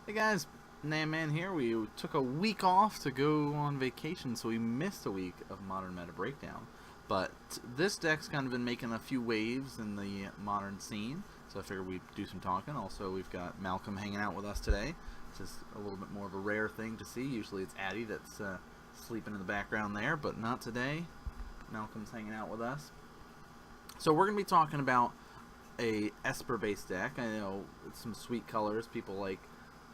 Hey guys, NanMan here. We took a week off to go on vacation, so we missed a week of Modern Meta Breakdown. But this deck's kind of been making a few waves in the modern scene, so I figured we'd do some talking. Also, we've got Malcolm hanging out with us today, which is a little bit more of a rare thing to see. Usually it's Addie that's sleeping in the background there, but not today. Malcolm's hanging out with us. So we're going to be talking about a Esper based deck. I know it's some sweet colors. People like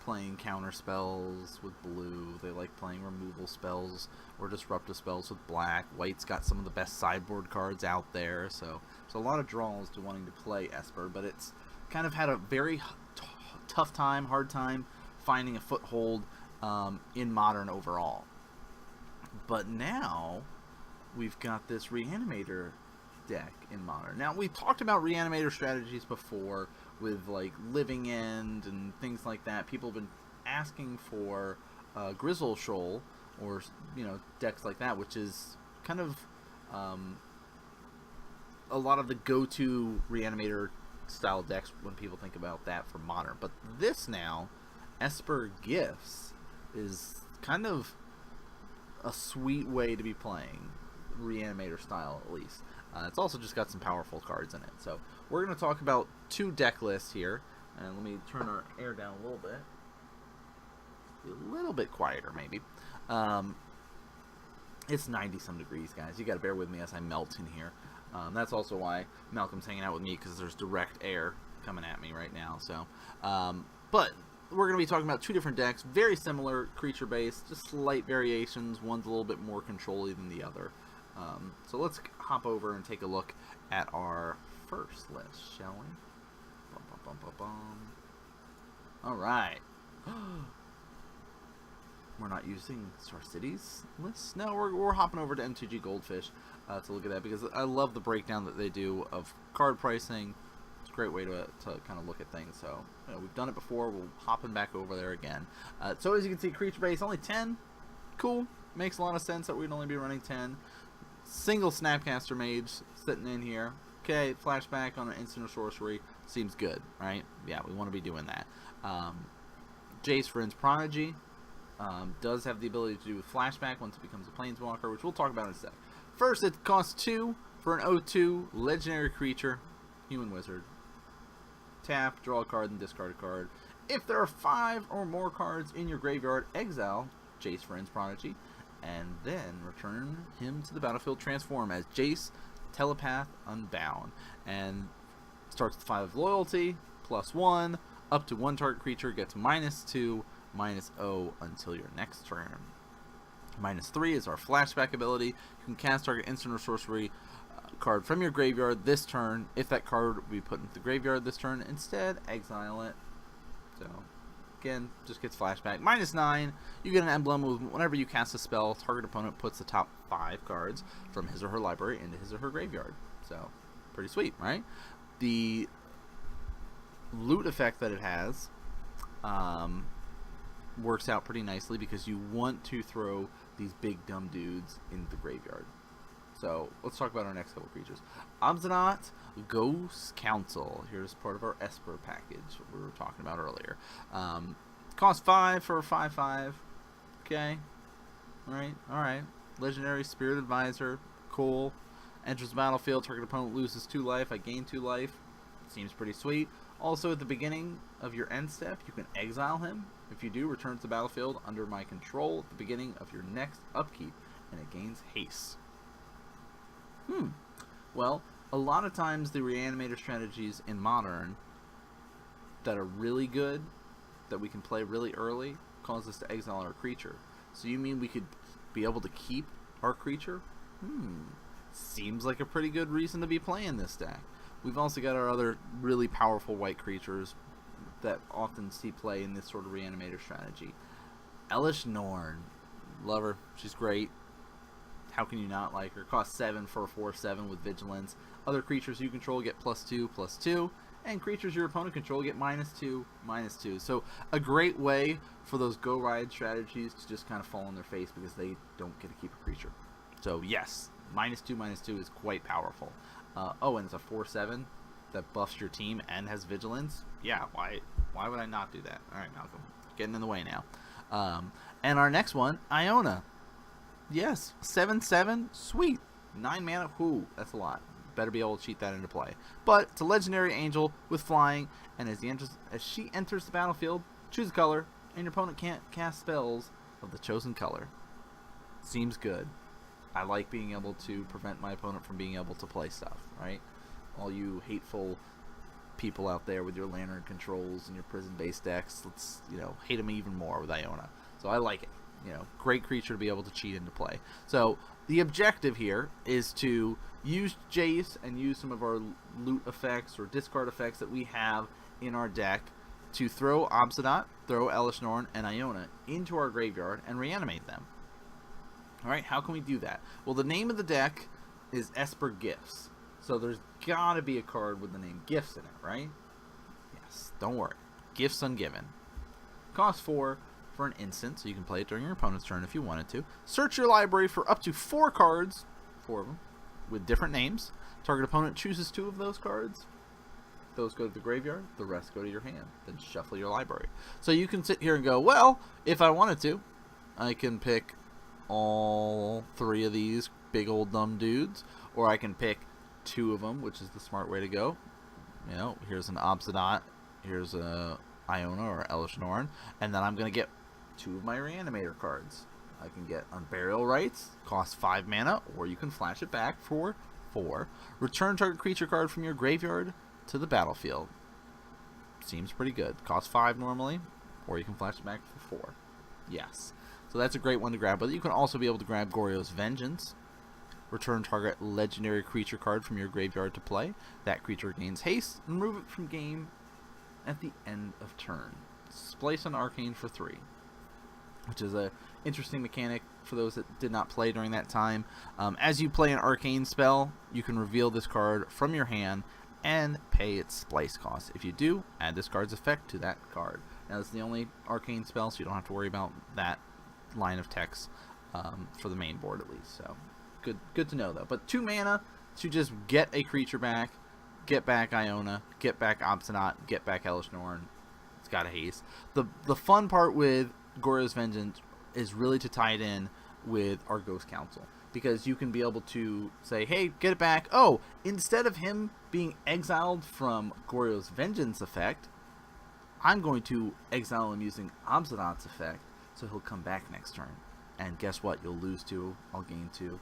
playing counter spells with blue. They like playing removal spells or disruptive spells with black. White's got some of the best sideboard cards out there, so there's a lot of draws to wanting to play Esper, but it's kind of had a very hard time finding a foothold in Modern overall. But now we've got this Reanimator deck in Modern. Now, we've talked about Reanimator strategies before with like Living End and things like that. People have been asking for Grizzle Shoal or decks like that, which is kind of a lot of the go-to Reanimator style decks when people think about that for Modern. But this now, Esper Gifts, is kind of a sweet way to be playing Reanimator style, at least. It's also just got some powerful cards in it. So we're going to talk about two deck lists here. And let me turn our air down a little bit. Be a little bit quieter, maybe. It's 90-some degrees, guys. You got to bear with me as I melt in here. That's also why Malcolm's hanging out with me, because there's direct air coming at me right now. So, but we're going to be talking about two different decks, very similar creature-based, just slight variations. One's a little bit more control-y than the other. So let's hop over and take a look at our first list, shall we? Bum, bum, bum, bum, bum. All right. We're not using Star City's list? No, we're hopping over to MTG Goldfish to look at that, because I love the breakdown that they do of card pricing. It's a great way to kind of look at things. So we've done it before. We'll hopping back over there again. So as you can see, creature base only 10. Cool. Makes a lot of sense that we'd only be running 10. Single Snapcaster Mage sitting in here. Okay, flashback on an instant or sorcery. Seems good, right? Yeah, we want to be doing that. Jace Vryn's Prodigy does have the ability to do with flashback once it becomes a Planeswalker, which we'll talk about in a sec. First, it costs 2 for an 0/2 legendary creature, human wizard. Tap, draw a card, and discard a card. If there are 5 or more cards in your graveyard, exile Jace Vryn's Prodigy, and then return him to the battlefield, transform as Jace Telepath Unbound, and starts with 5 of loyalty, +1, up to 1 target creature gets -2, -0 until your next turn. -3 is our flashback ability. You can cast target instant or sorcery card from your graveyard this turn. If that card would be put into the graveyard this turn, instead exile it. So again, just gets flashback. -9, you get an emblem with whenever you cast a spell, target opponent puts the top 5 cards from his or her library into his or her graveyard. So, pretty sweet, right? The loot effect that it has works out pretty nicely, because you want to throw these big dumb dudes in the graveyard. So, let's talk about our next couple creatures. Obstinate Ghost Council. Here's part of our Esper package we were talking about earlier. Cost 5 for a 5/5. Okay. Alright. Legendary Spirit Advisor. Cool. Enters the battlefield. Target opponent loses 2 life. I gain 2 life. Seems pretty sweet. Also, at the beginning of your end step, you can exile him. If you do, return to the battlefield under my control at the beginning of your next upkeep, and it gains haste. Well, a lot of times the Reanimator strategies in Modern that are really good, that we can play really early, cause us to exile our creature. So you mean we could be able to keep our creature? Seems like a pretty good reason to be playing this deck. We've also got our other really powerful white creatures that often see play in this sort of Reanimator strategy. Elish Norn. Love her. She's great. How can you not like her? Costs 7 for a 4/7 with Vigilance. Other creatures you control get +2/+2, and creatures your opponent control get -2/-2. So a great way for those go ride strategies to just kind of fall on their face, because they don't get to keep a creature. So yes, -2/-2 is quite powerful. Oh, and it's a 4/7 that buffs your team and has Vigilance. Yeah, why would I not do that? All right, Malcolm. getting in the way now. And our next one, Iona. Yes, 7/7, sweet. 9 mana, whoo, that's a lot. Better be able to cheat that into play. But it's a legendary angel with flying, and as she enters the battlefield, choose a color, and your opponent can't cast spells of the chosen color. Seems good. I like being able to prevent my opponent from being able to play stuff, right? All you hateful people out there with your Lantern controls and your prison-based decks, let's, hate them even more with Iona. So I like it. Great creature to be able to cheat into play. So the objective here is to use Jace and use some of our loot effects or discard effects that we have in our deck to throw Obsidian, throw Elesh Norn, and Iona into our graveyard and reanimate them. Alright, how can we do that? Well, the name of the deck is Esper Gifts. So there's gotta be a card with the name Gifts in it, right? Yes, don't worry. Gifts Ungiven. Cost 4 for an instant, so you can play it during your opponent's turn if you wanted to. Search your library for up to 4 cards, 4 of them, with different names. Target opponent chooses 2 of those cards. Those go to the graveyard, the rest go to your hand. Then shuffle your library. So you can sit here and go, well, if I wanted to, I can pick all 3 of these big old dumb dudes, or I can pick 2 of them, which is the smart way to go. Here's an Obsidian, here's a Iona or Elesh Norn, and then I'm going to get 2 of my Reanimator cards. I can get Unburial Rites, cost 5 mana, or you can flash it back for 4. Return target creature card from your graveyard to the battlefield. Seems pretty good. Cost 5 normally, or you can flash it back for 4. Yes. So that's a great one to grab. But you can also be able to grab Goryo's Vengeance. Return target legendary creature card from your graveyard to play. That creature gains haste, and remove it from game at the end of turn. Splice on Arcane for 3, which is a interesting mechanic for those that did not play during that time. As you play an Arcane spell, you can reveal this card from your hand and pay its splice cost. If you do, add this card's effect to that card. Now, this is the only Arcane spell, so you don't have to worry about that line of text for the main board at least. So good to know though. But 2 mana to just get a creature back, get back Iona, get back Obstinate, get back Elesh Norn. It's got a haste. The fun part with Goryo's Vengeance is really to tie it in with our Ghost Council, because you can be able to say, hey, get it back. Oh, instead of him being exiled from Goryo's Vengeance effect, I'm going to exile him using Obsidian's effect, so he'll come back next turn. And guess what? You'll lose 2, I'll gain 2.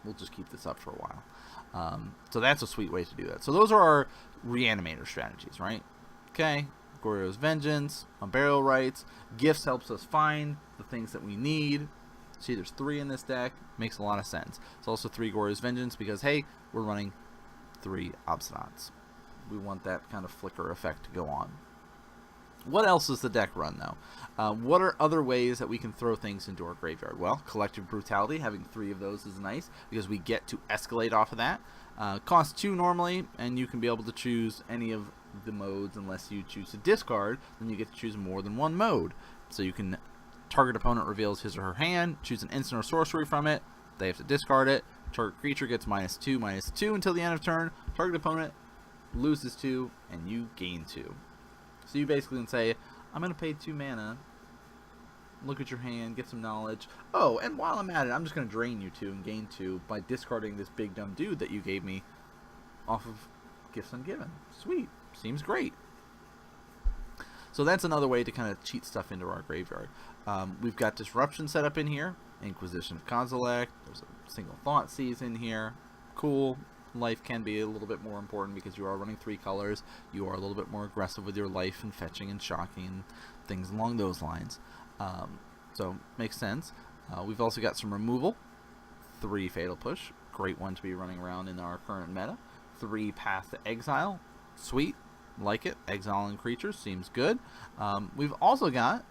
We'll just keep this up for a while. So that's a sweet way to do that. So those are our Reanimator strategies, right? Okay, Goryo's Vengeance, Unburial Rites. Gifts helps us find the things that we need. See, there's 3 in this deck. Makes a lot of sense. It's also 3 Goryo's Vengeance because, hey, we're running 3 Obstinats. We want that kind of flicker effect to go on. What else does the deck run, though? What are other ways that we can throw things into our graveyard? Well, Collective Brutality, having 3 of those is nice because we get to escalate off of that. Costs 2 normally, and you can be able to choose any of the modes unless you choose to discard. Then you get to choose more than 1 mode. So you can target opponent reveals his or her hand, choose an instant or sorcery from it. They have to discard it. Target creature gets -2/-2 until the end of turn. Target opponent loses 2, and you gain 2. So you basically can say, I'm going to pay 2 mana, look at your hand, get some knowledge. Oh, and while I'm at it, I'm just going to drain you 2 and gain 2 by discarding this big dumb dude that you gave me off of Gifts Ungiven. Sweet. Seems great. So that's another way to kind of cheat stuff into our graveyard. We've got Disruption set up in here. Inquisition of Kozilek. There's a Single Thought Seize in here. Cool. Life can be a little bit more important because you are running 3 colors. You are a little bit more aggressive with your life and fetching and shocking and things along those lines. So makes sense. We've also got some removal. 3 Fatal Push. Great one to be running around in our current meta. 3 Path to Exile. Sweet. Like it. Exiling creatures. Seems good. We've also got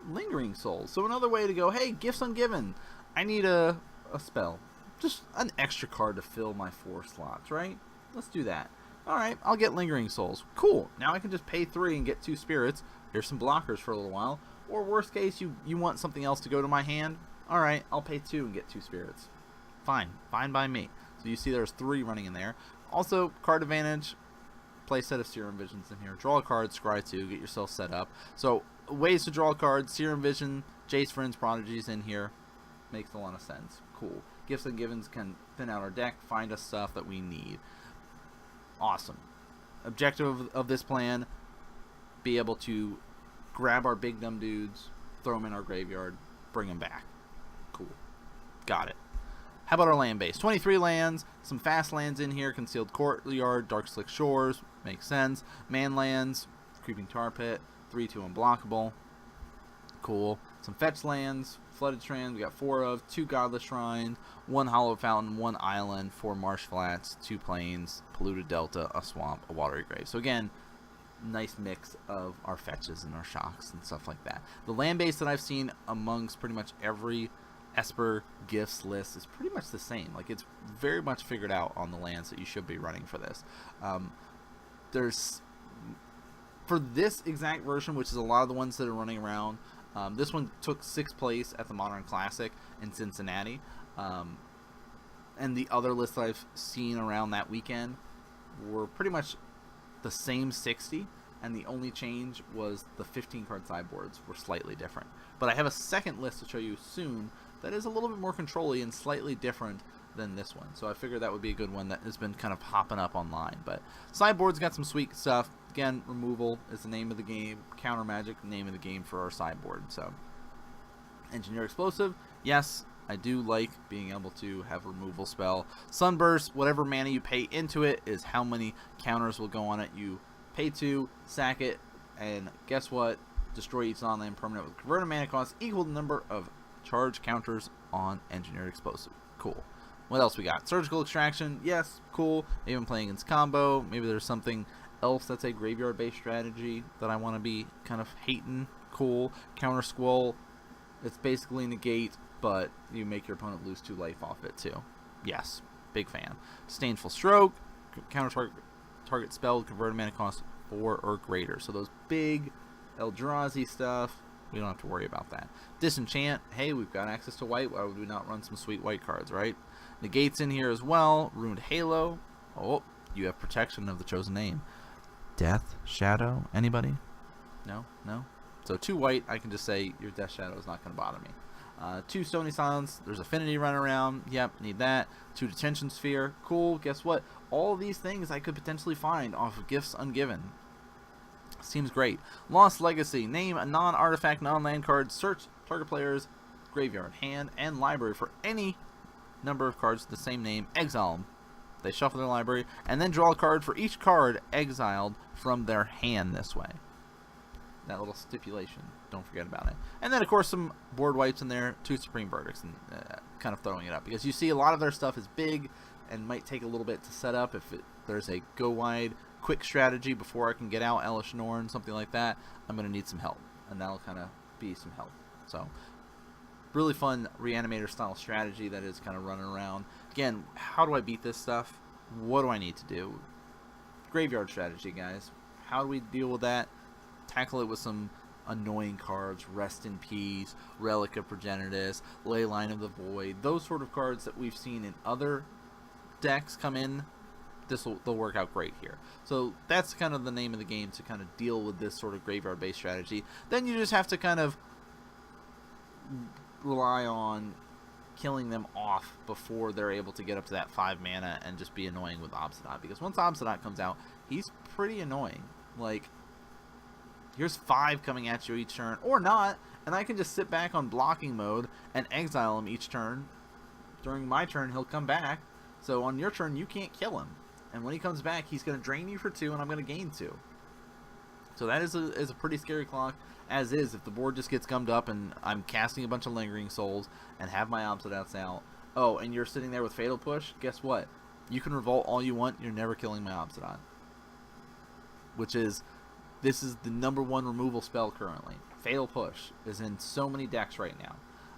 Lingering Souls. So another way to go, hey, Gifts Ungiven. I need a spell. Just an extra card to fill my 4 slots, right? Let's do that. Alright, I'll get Lingering Souls. Cool. Now I can just pay 3 and get 2 spirits. Here's some blockers for a little while. Or worst case, you want something else to go to my hand. Alright, I'll pay 2 and get 2 spirits. Fine. Fine by me. So you see there's 3 running in there. Also, card advantage. playset of Serum Visions in here. Draw a card, scry 2, get yourself set up. So ways to draw a card: Serum Vision, Jace Friends, Prodigies in here. Makes a lot of sense. Cool. Gifts and Givens can thin out our deck, find us stuff that we need. Awesome. Objective of this plan: be able to grab our big dumb dudes, throw them in our graveyard, bring them back. Cool. Got it. How about our land base? 23 lands, some fast lands in here: Concealed Courtyard, Dark Slick Shores, makes sense. Man lands, Creeping Tar Pit, 3/2 unblockable. Cool. Some fetch lands, Flooded Strand, we got 4 of, 2 Godless Shrines, 1 Hollow Fountain, 1 Island, 4 Marsh Flats, 2 Plains, Polluted Delta, a Swamp, a Watery Grave. So again, nice mix of our fetches and our shocks and stuff like that. The land base that I've seen amongst pretty much every Esper gifts list is pretty much the same. Like, it's very much figured out on the lands that you should be running for this. There's, for this exact version, which is a lot of the ones that are running around, this one took 6th place at the Modern Classic in Cincinnati, and the other lists that I've seen around that weekend were pretty much the same 60, and the only change was the 15 card sideboards were slightly different. But I have a second list to show you soon that is a little bit more control-y and slightly different than this one. So I figured that would be a good one that has been kind of popping up online. But sideboard's got some sweet stuff. Again, removal is the name of the game. Counter magic, name of the game for our sideboard. So Engineer Explosive, yes, I do like being able to have removal spell. Sunburst, whatever mana you pay into it is how many counters will go on it. You pay 2, sack it, and guess what? Destroy each non-land permanent with converted mana cost equal to the number of charge counters on Engineered Explosive. Cool. What else we got? Surgical Extraction, yes, cool. Maybe I'm playing against combo. Maybe there's something else that's a graveyard-based strategy that I want to be kind of hating. Cool. Counter Squall, it's basically negate, but you make your opponent lose 2 life off it too. Yes, big fan. Disdainful Stroke, counter target spell with converted mana cost 4 or greater. So those big Eldrazi stuff, we don't have to worry about that. Disenchant, hey, we've got access to white. Why would we not run some sweet white cards, right? Negate's in here as well. Ruined Halo. Oh, you have protection of the chosen name. Death Shadow, anybody? No? No? So 2 white, I can just say your Death Shadow is not going to bother me. 2 Stony Silence, there's Affinity run around. Yep, need that. 2 Detention Sphere, cool. Guess what? All of these things I could potentially find off of Gifts Ungiven. Seems great. Lost Legacy, name a non-artifact, non-land card, search target player's graveyard, hand, and library for any number of cards with the same name, exile them. They shuffle their library, and then draw a card for each card exiled from their hand this way. That little stipulation, don't forget about it. And then, of course, some board wipes in there, 2 Supreme Verdicts, and kind of throwing it up. Because you see a lot of their stuff is big and might take a little bit to set up. If there's a go-wide, quick strategy before I can get out Elish Norn, something like that, I'm going to need some help. And that'll kind of be some help. So, really fun Reanimator-style strategy that is kind of running around. Again, how do I beat this stuff? What do I need to do? Graveyard strategy, guys. How do we deal with that? Tackle it with some annoying cards, Rest in Peace, Relic of Progenitus, Leyline of the Void, those sort of cards that we've seen in other decks come in. They'll work out great here. So that's kind of the name of the game, to kind of deal with this sort of graveyard-based strategy. Then you just have to kind of rely on killing them off before they're able to get up to that 5 mana and just be annoying with Obsidian. Because once Obsidian comes out, he's pretty annoying. Like, here's 5 coming at you each turn, or not, and I can just sit back on blocking mode and exile him each turn. During my turn, he'll come back, so on your turn, you can't kill him. And when he comes back, he's going to drain you for 2, and I'm going to gain 2. So that is a pretty scary clock, as is, if the board just gets gummed up and I'm casting a bunch of Lingering Souls and have my Obsidians out. Oh, and you're sitting there with Fatal Push? Guess what? You can revolt all you want, you're never killing my Obsidian. Which is... this is the #1 removal spell currently. Fatal Push is in so many decks right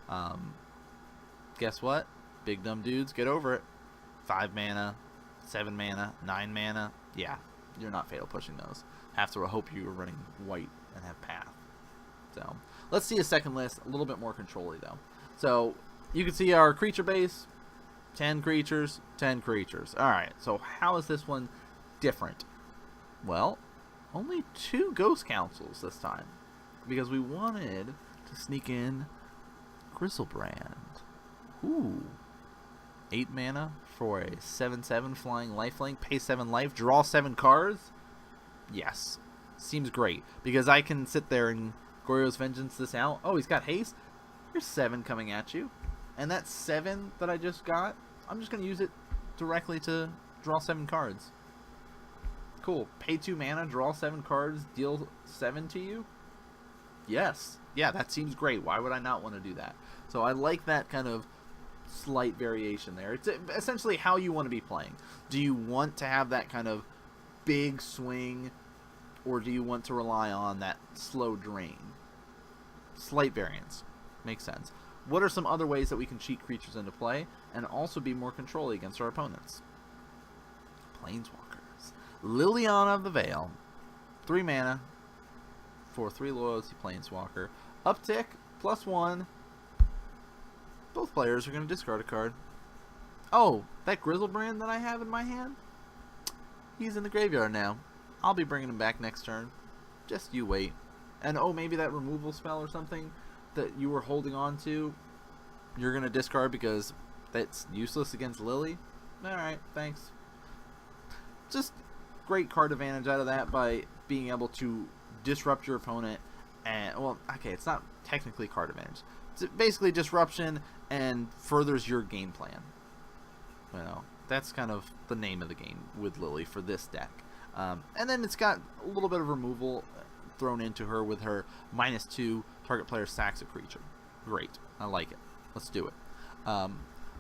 now. Guess what? Big dumb dudes, get over it. 5 mana, 7 mana, 9 mana. Yeah, you're not Fatal Pushing those. Have to hope you were running white and have Path. So, let's see a second list, a little bit more control-y though. So, you can see our creature base, 10 creatures, 10 creatures. Alright, so how is this one different? Well, only 2 Ghost Councils this time. Because we wanted to sneak in Grizzlebrand. Ooh. 8 mana for a 7/7 flying lifelink. Pay 7 life. Draw 7 cards. Yes. Seems great. Because I can sit there and Goryo's Vengeance this out. Oh, he's got haste. Here's 7 coming at you. And that 7 that I just got, I'm just going to use it directly to draw 7 cards. Cool. Pay 2 mana, draw 7 cards, deal 7 to you? Yes. Yeah, that seems great. Why would I not want to do that? So I like that kind of slight variation there. It's essentially how you want to be playing. Do you want to have that kind of big swing, or do you want to rely on that slow drain? Slight variance. Makes sense. What are some other ways that we can cheat creatures into play and also be more controlling against our opponents? Planeswalkers. Liliana of the Veil. 3 mana for 3 loyalty Planeswalker. Uptick, +1. Both players are going to discard a card. Oh, that Grizzlebrand that I have in my hand? He's in the graveyard now. I'll be bringing him back next turn. Just you wait. And oh, maybe that removal spell or something that you were holding on to, you're going to discard because that's useless against Lily? Alright, thanks. Just great card advantage out of that by being able to disrupt your opponent. And, well, okay, it's not technically card advantage. It's basically disruption and furthers your game plan. You know, that's kind of the name of the game with Lily for this deck. And then it's got a little bit of removal thrown into her with her -2, target player sacks a creature. Great. I like it. Let's do it.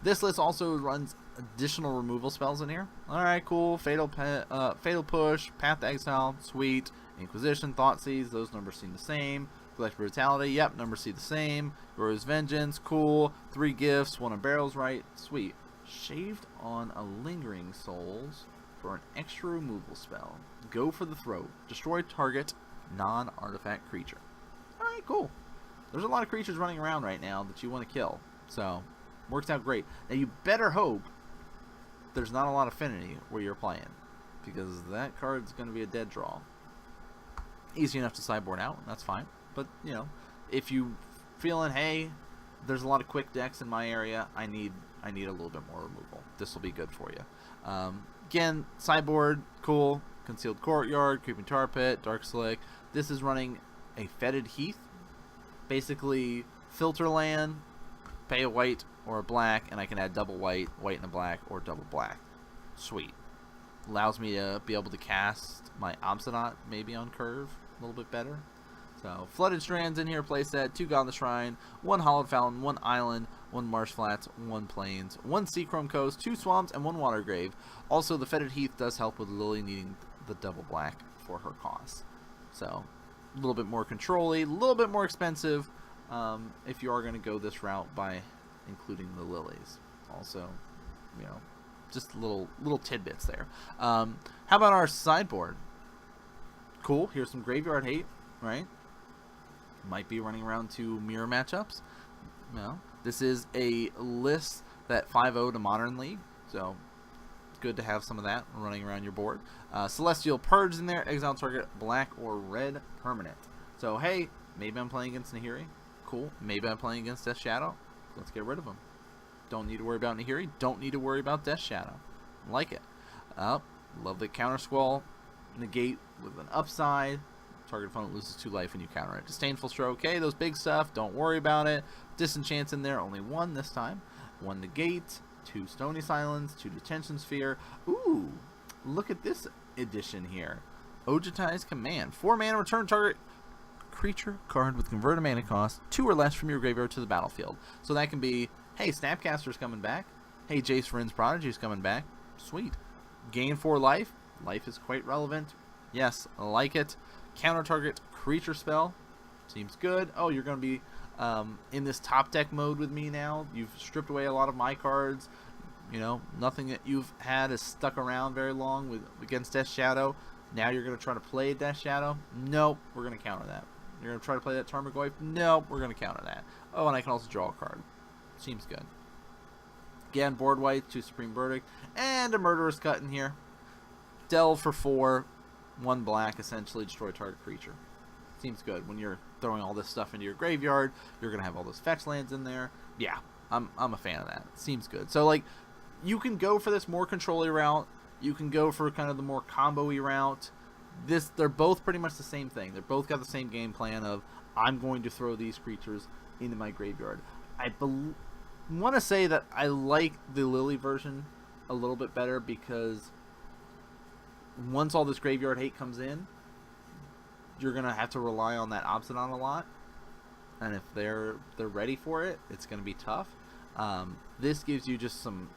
This list also runs additional removal spells in here. Alright, cool. Fatal Push, Path to Exile, sweet. Inquisition, Thoughtseize, those numbers seem the same. Collective Brutality, yep, numbers seem the same. Goryo's Vengeance, cool. 3 gifts, 1 on Barrel's Right, sweet. Shaved on a Lingering Souls for an extra removal spell. Go for the throat. Destroy target non-artifact creature. Alright, cool. There's a lot of creatures running around right now that you want to kill. So, works out great. Now, you better hope there's not a lot of affinity where you're playing, because that card's going to be a dead draw. Easy enough to sideboard out, that's fine. But, you know, if you feeling, hey, there's a lot of quick decks in my area, I need a little bit more removal. This will be good for you. Again, sideboard, cool. Concealed Courtyard, Creeping Tar Pit, Dark Slick. This is running a Fetid Heath. Basically, filter land, pay a white or a black, and I can add double white, white and a black, or double black. Sweet. Allows me to be able to cast my Obstinate maybe on curve a little bit better. So, Flooded Strands in here, playset, 2 Godless Shrine, 1 Hollowed Fountain, 1 Island, 1 Marsh Flats, 1 Plains, 1 Seachrome Coast, 2 Swamps, and 1 Water Grave. Also, the Fetid Heath does help with Lily needing the double black for her cost. So, a little bit more control-y, a little bit more expensive if you are going to go this route by including the lilies. Also, you know, just little tidbits there. How about our sideboard? Cool. Here's some graveyard hate, right? Might be running around 2 mirror matchups. No, this is a list that 5-0 to Modern League, so it's good to have some of that running around your board. Celestial Purge in there. Exile target black or red permanent. So hey, maybe I'm playing against Nahiri. Cool. Maybe I'm playing against Death Shadow. Let's get rid of him. Don't need to worry about Nahiri. Don't need to worry about Death Shadow. Like it. Love the Counter Squall. Negate with an upside. Target opponent loses 2 life when you counter it. Disdainful Stroke. Okay, those big stuff. Don't worry about it. Disenchant's in there. Only 1 this time. 1 Negate. 2 Stony Silence. 2 Detention Sphere. Ooh. Look at this addition here. Ojutai's Command. 4 mana, return target creature card with converted mana cost 2 or less from your graveyard to the battlefield. So that can be, hey, Snapcaster's coming back. Hey, Jace Vryn's Prodigy's coming back. Sweet. Gain 4 life. Life is quite relevant. Yes, I like it. Counter target creature spell. Seems good. Oh, you're going to be in this top deck mode with me now. You've stripped away a lot of my cards. You know, nothing that you've had is stuck around very long against Death Shadow. Now you're going to try to play Death Shadow? Nope, we're going to counter that. You're going to try to play that Tarmogoyf? Nope, we're going to counter that. Oh, and I can also draw a card. Seems good. Again, board white, 2 Supreme Verdict, and a Murderous Cut in here. Delve for 4. 1 black, essentially destroy target creature. Seems good. When you're throwing all this stuff into your graveyard, you're gonna have all those fetch lands in there. Yeah, I'm a fan of that. Seems good. So like, you can go for this more control-y route. You can go for kind of the more combo-y route. They're both pretty much the same thing. They're both got the same game plan of, I'm going to throw these creatures into my graveyard. I want to say that I like the Lily version a little bit better, because once all this graveyard hate comes in, you're going to have to rely on that Obsidian a lot. And if they're ready for it, it's going to be tough. This gives you just some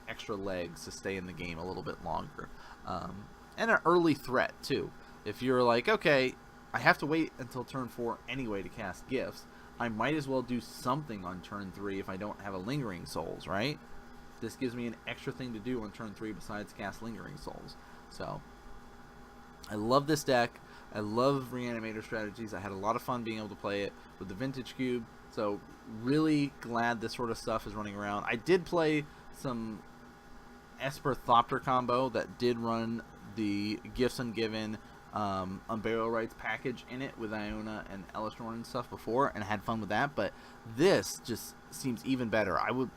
extra legs to stay in the game a little bit longer. And an early threat, too. If you're like, okay, I have to wait until turn 4 anyway to cast Gifts, I might as well do something on turn 3 if I don't have a Lingering Souls, right? This gives me an extra thing to do on turn 3 besides cast Lingering Souls. So, I love this deck. I love Reanimator strategies. I had a lot of fun being able to play it with the Vintage Cube. So, really glad this sort of stuff is running around. I did play some Esper Thopter combo that did run the Gifts Ungiven Unburial Rites package in it with Iona and Elishnorn and stuff before, and had fun with that. But this just seems even better. I would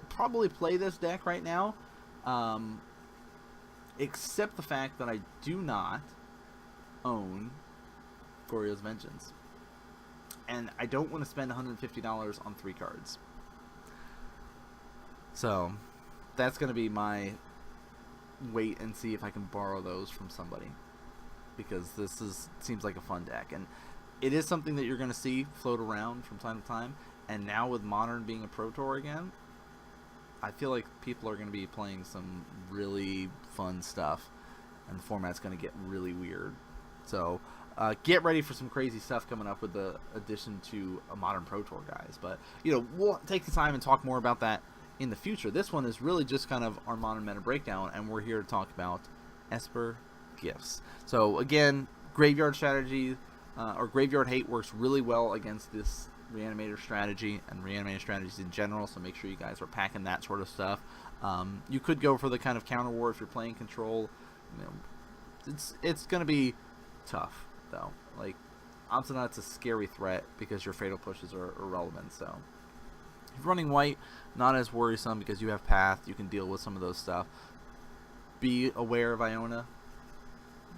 probably play this deck right now, except the fact that I do not own Goryo's Vengeance, and I don't want to spend $150 on 3 cards. So that's going to be my wait and see if I can borrow those from somebody, because this seems like a fun deck, and it is something that you're going to see float around from time to time. And now with Modern being a Pro Tour again, I feel like people are going to be playing some really fun stuff, and the format's going to get really weird. So get ready for some crazy stuff coming up with the addition to a Modern Pro Tour, guys. But we'll take the time and talk more about that in the future. This one is really just kind of our Modern meta breakdown, and we're here to talk about Esper Gifts. So again, graveyard strategy or graveyard hate works really well against this Reanimator strategy and Reanimator strategies in general, so make sure you guys are packing that sort of stuff. You could go for the kind of counter war if you're playing control. It's going to be tough, though. Like, Obstinat's a scary threat because your Fatal Pushes are irrelevant, so if you're running white, not as worrisome because you have Path, you can deal with some of those stuff. Be aware of Iona.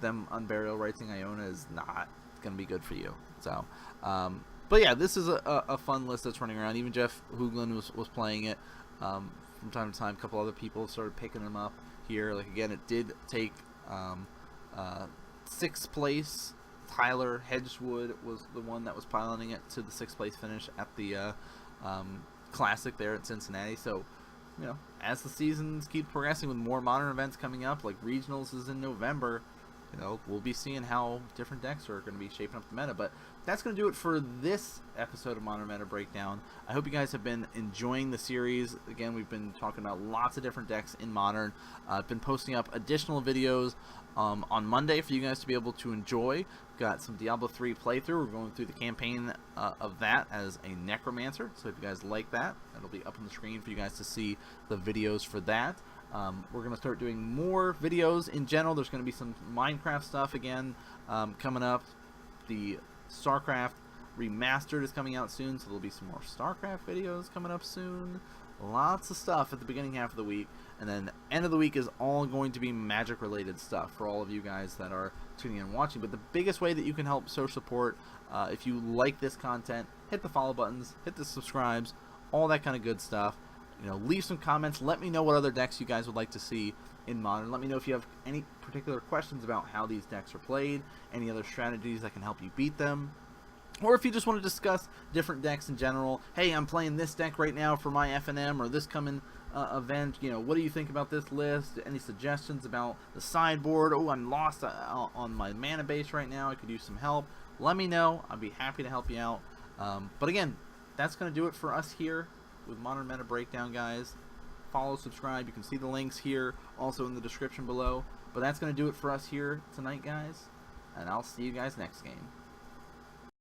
Them Unburial Righting Iona is not going to be good for you. So, but yeah, this is a fun list that's running around. Even Jeff Hooglin was playing it from time to time. A couple other people started picking them up here. Like, again, it did take 6th place. Tyler Hedgewood was the one that was piloting it to the 6th place finish at the Classic there at Cincinnati. So, as the seasons keep progressing with more Modern events coming up, like Regionals is in November, we'll be seeing how different decks are going to be shaping up the meta. But that's going to do it for this episode of Modern Meta Breakdown. I hope you guys have been enjoying the series. Again, we've been talking about lots of different decks in Modern. I've been posting up additional videos on Monday for you guys to be able to enjoy. Got some Diablo 3 playthrough. We're going through the campaign of that as a Necromancer. So if you guys like that, it'll be up on the screen for you guys to see the videos for that. We're going to start doing more videos in general. There's going to be some Minecraft stuff again coming up. The StarCraft Remastered is coming out soon, so there'll be some more StarCraft videos coming up soon. Lots of stuff at the beginning half of the week, and then end of the week is all going to be Magic related stuff for all of you guys that are tuning in and watching. But the biggest way that you can help show support, if you like this content, hit the follow buttons, hit the subscribes, all that kind of good stuff. Leave some comments. Let me know what other decks you guys would like to see in Modern. Let me know if you have any particular questions about how these decks are played, any other strategies that can help you beat them, or if you just want to discuss different decks in general. Hey, I'm playing this deck right now for my FNM or this coming event. What do you think about this list? Any suggestions about the sideboard? Oh, I'm lost on my mana base right now. I could use some help. Let me know. I'd be happy to help you out. But again, that's going to do it for us here with Modern Meta Breakdown, guys. Follow, subscribe. You can see the links here, also in the description below. But that's going to do it for us here tonight, guys. And I'll see you guys next game.